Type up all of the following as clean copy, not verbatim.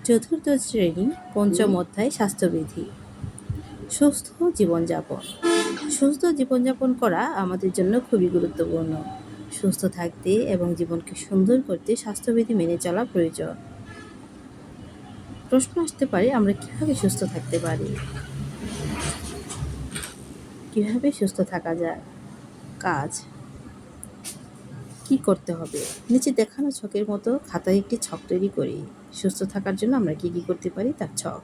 চতুর্থ শ্রেণী পঞ্চম অধ্যায় স্বাস্থ্যবিধি। সুস্থ জীবনযাপন। সুস্থ জীবনযাপন করা আমাদের জন্য খুবই গুরুত্বপূর্ণ। সুস্থ থাকতে এবং জীবনকে সুন্দর করতে স্বাস্থ্যবিধি মেনে চলা প্রয়োজন। প্রশ্ন আসতে পারে, আমরা কিভাবে সুস্থ থাকতে পারি? কিভাবে সুস্থ থাকা যায়? কাজ কি করতে হবে? নিচে দেখানো ছকের মতো খাতায় একটি ছক তৈরি করি। সুস্থ থাকার জন্য আমরা কি করতে পারি তার ছক।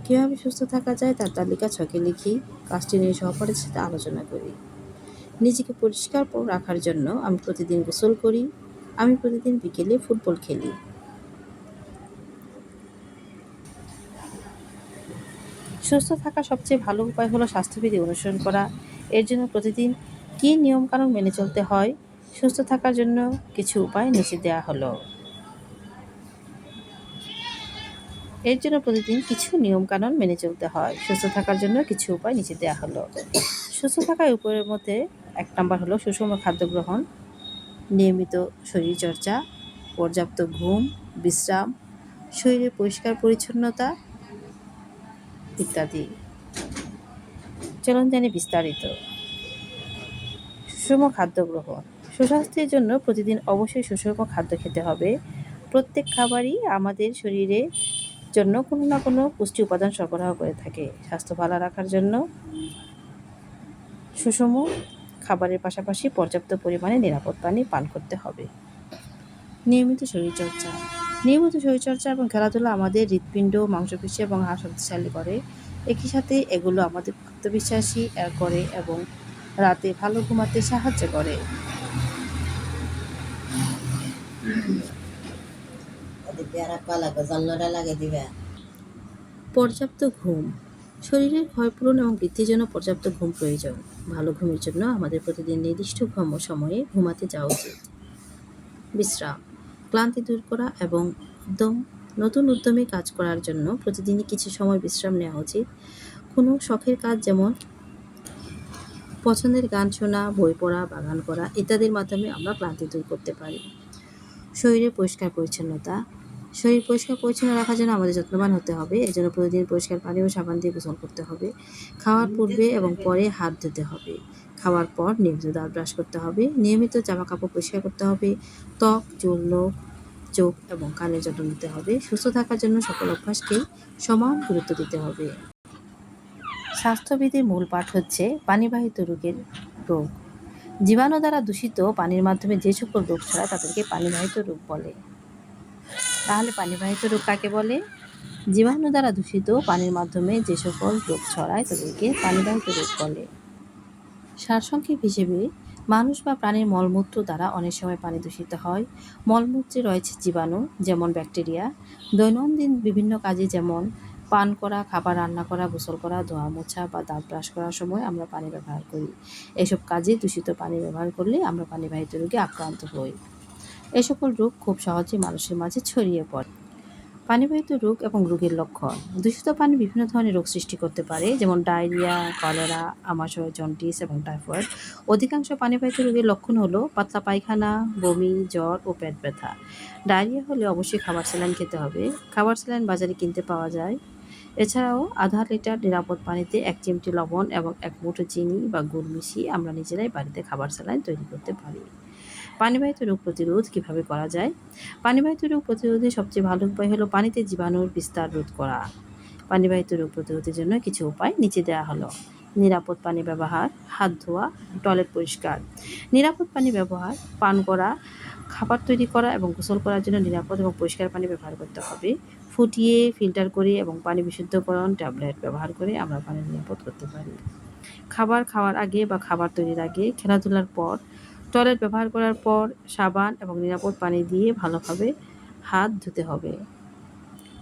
কিভাবে সুস্থ থাকা যায় তার তালিকা ছকে লিখি। কাজটি নিয়ে সহপাঠীর সাথে আলোচনা করি। নিজেকে পরিষ্কার রাখার জন্য আমি প্রতিদিন গোসল করি। আমি প্রতিদিন বিকেলে ফুটবল খেলি। সুস্থ থাকার সবচেয়ে ভালো উপায় হলো স্বাস্থ্যবিধি অনুসরণ করা। এর জন্য প্রতিদিন কী নিয়মকানুন মেনে চলতে হয়? সুস্থ থাকার জন্য কিছু উপায় নিচে দেওয়া হলো। এর জন্য প্রতিদিন কিছু নিয়মকানুন মেনে চলতে হয়। সুস্থ থাকার জন্য কিছু উপায় নিচে দেওয়া হলো। সুস্থ থাকার উপরের মধ্যে 1 নম্বর হলো সুষম খাদ্য গ্রহণ, নিয়মিত শরীরচর্চা, পর্যাপ্ত ঘুম, বিশ্রাম, শরীরের পরিষ্কার পরিচ্ছন্নতা ইত্যাদি। চলুন জানি বিস্তারিত। সুষম খাদ্য গ্রহণ। সুস্বাস্থ্যের জন্য প্রতিদিন অবশ্যই সুষম খাদ্য খেতে হবে। প্রত্যেক খাবারই আমাদের শরীরে জন্য কোনো না কোনো পুষ্টি উপাদান সরবরাহ করে থাকে। স্বাস্থ্য ভালো রাখার জন্য সুষম খাবারের পাশাপাশি পর্যাপ্ত পরিমাণে নিরাপদ পানি পান করতে হবে। নিয়মিত শরীরচর্চা। নিয়মিত শরীরচর্চা এবং খেলাধুলা আমাদের হৃৎপিণ্ড, মাংসপেশি এবং হাড় শক্তিশালী করে। একই সাথে এগুলো আমাদের আত্মবিশ্বাসী করে এবং রাতে ভালো ঘুমাতে সাহায্য করে। পর্যাপ্ত ঘুম। শরীরের ক্ষয়পূরণ এবং বৃদ্ধির জন্য পর্যাপ্ত ঘুম প্রয়োজন। ভালো ঘুমের জন্য আমাদের প্রতিদিন নির্দিষ্ট সময়ে ঘুমাতে যাওয়া উচিত। বিশ্রাম। ক্লান্তি দূর করা এবং নতুন উদ্যমে কাজ করার জন্য প্রতিদিনই কিছু সময় বিশ্রাম নেওয়া উচিত। কোনো শখের কাজ যেমন পছন্দের গান শোনা, বই পড়া, বাগান করা ইত্যাদির মাধ্যমে আমরা ক্লান্তি দূর করতে পারি। শরীরের পরিষ্কার পরিচ্ছন্নতা। শরীর পরিষ্কার পরিচ্ছন্ন রাখার জন্য আমাদের যত্নবান হতে হবে। এর জন্য প্রতিদিন পরিষ্কার পানি ও সাবান দিয়ে গোসল করতে হবে। খাওয়ার পূর্বে এবং পরে হাত ধুতে হবে। খাওয়ার পর নিয়মিত দাঁত ব্রাশ করতে হবে। নিয়মিত জামা কাপড় পরিষ্কার করতে হবে। ত্বক, চুল, নখ, চোখ এবং কানের যত্ন নিতে হবে। সুস্থ থাকার জন্য সকল অভ্যাসকেই সমান গুরুত্ব দিতে হবে। স্বাস্থ্যবিধির মূল পাঠ হচ্ছে পানিবাহিত রোগ। জীবাণু দ্বারা দূষিত পানির মাধ্যমে যে সকল রোগ ছড়ায় তাদেরকে পানিবাহিত রোগ বলে। তাহলে পানিবাহিত রোগ কাকে বলে? জীবাণু দ্বারা দূষিত পানির মাধ্যমে যে সকল রোগ ছড়ায় তাদেরকে পানিবাহিত রোগ বলে। সারসংক্ষেপ হিসেবে, মানুষ বা প্রাণীর মলমূত্র দ্বারা অনেক সময় পানি দূষিত হয়। মলমূত্রে রয়েছে জীবাণু, যেমন ব্যাকটেরিয়া। দৈনন্দিন বিভিন্ন কাজে যেমন পান করা, খাবার রান্না করা, গোসল করা, ধোয়া মোছা বা দাঁত ব্রাশ করার সময় আমরা পানি ব্যবহার করি। এসব কাজে দূষিত পানি ব্যবহার করলে আমরা পানিবাহিত রোগে আক্রান্ত হই। এ সকল রোগ খুব সহজে মানুষের মাঝে ছড়িয়ে পড়ে। পানিবাহিত রোগ এবং রোগের লক্ষণ। দূষিত পানি বিভিন্ন ধরনের রোগ সৃষ্টি করতে পারে, যেমন ডায়রিয়া, কলেরা, আমাশয়, জন্ডিস এবং টাইফয়েড। অধিকাংশ পানিবাহিত রোগের লক্ষণ হলো পাতলা পায়খানা, বমি, জ্বর ও পেট ব্যথা। ডায়রিয়া হলে অবশ্যই খাবার স্যালাইন খেতে হবে। খাবার স্যালাইন বাজারে কিনতে পাওয়া যায়। এছাড়াও আধা লিটার নিরাপদ পানিতে 1 চিমটি লবণ এবং 1 মুঠো চিনি বা গুড় মিশিয়ে আমরা নিজেরাই বাড়িতে খাবার স্যালাইন তৈরি করতে পারি। পানিবাহিত রোগ প্রতিরোধ কিভাবে করা যায়? পানিবাহিত রোগ প্রতিরোধের সবচেয়ে ভালো উপায় হলো পানিতে জীবাণুর বিস্তার রোধ করা। পানিবাহিত রোগ প্রতিরোধের জন্য কিছু উপায় নিচে দেওয়া হলো। নিরাপদ পানি ব্যবহার, হাত ধোয়া, টয়লেট পরিষ্কার। নিরাপদ পানি ব্যবহার, পান করা, খাবার তৈরি করা এবং গোসল করার জন্য নিরাপদ এবং পরিষ্কার পানি ব্যবহার করতে হবে। ফুটিয়ে, ফিল্টার করে এবং পানি বিশুদ্ধকরণ ট্যাবলেট ব্যবহার করে আমরা পানি নিরাপদ করতে পারি। খাবার খাওয়ার আগে বা খাবার তৈরির আগে, খেলাধুলার পর, টয়লেট ব্যবহার করার পর সাবান এবং নিরাপদ পানি দিয়ে ভালোভাবে হাত ধুতে হবে।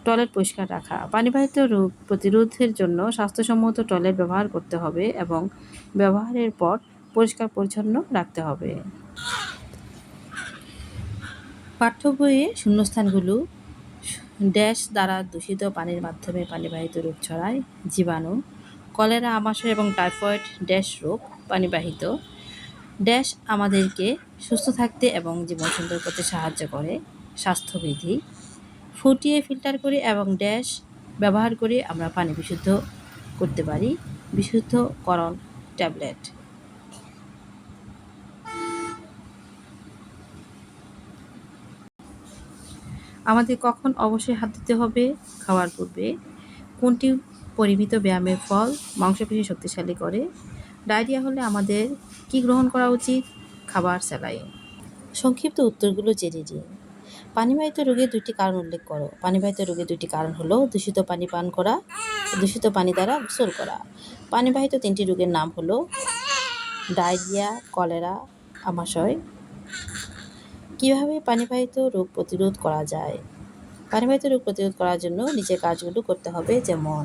টয়লেট পরিষ্কার রাখা। পানিবাহিত রোগ প্রতিরোধের জন্য স্বাস্থ্যসম্মত টয়লেট ব্যবহার করতে হবে এবং ব্যবহারের পর পরিষ্কার পরিচ্ছন্ন রাখতে হবে। পাঠ্য বইয়ে শূন্যস্থানগুলো ড্যাশ দ্বারা দূষিত পানির মাধ্যমে পানিবাহিত রোগ ছড়ায়। জীবাণু, কলেরা, আমাশয় এবং টাইফয়েড ড্যাশ রোগ পানিবাহিত। ড্যাশ আমাদেরকে সুস্থ থাকতে এবং জীবন সুন্দর করতে সাহায্য করে। স্বাস্থ্যবিধি। ফুটিয়ে ফিল্টার করে এবং ড্যাশ ব্যবহার করে আমরা পানি বিশুদ্ধ করতে পারি। বিশুদ্ধকরণ ট্যাবলেট। আমাদের কখন অবশ্যই হাত ধুতে হবে? খাওয়ার পূর্বে। কোনটি পরিমিত ব্যায়ামের ফল মাংসপেশি শক্তিশালী করে? ডায়রিয়া হলে আমাদের কি গ্রহণ করা উচিত? খাবার স্যালাইন। সংক্ষিপ্ত উত্তরগুলো জেনে নিন। পানিবাহিত রোগের 2টি কারণ উল্লেখ করো। পানিবাহিত রোগের 2টি কারণ হলো দূষিত পানি পান করা, দূষিত পানি দ্বারা গোসল করা। পানিবাহিত 3টি রোগের নাম হলো ডায়রিয়া, কলেরা, আমাশয়। কিভাবে পানিবাহিত রোগ প্রতিরোধ করা যায়? পানিবাহিত রোগ প্রতিরোধ করার জন্য নিচের কাজগুলো করতে হবে, যেমন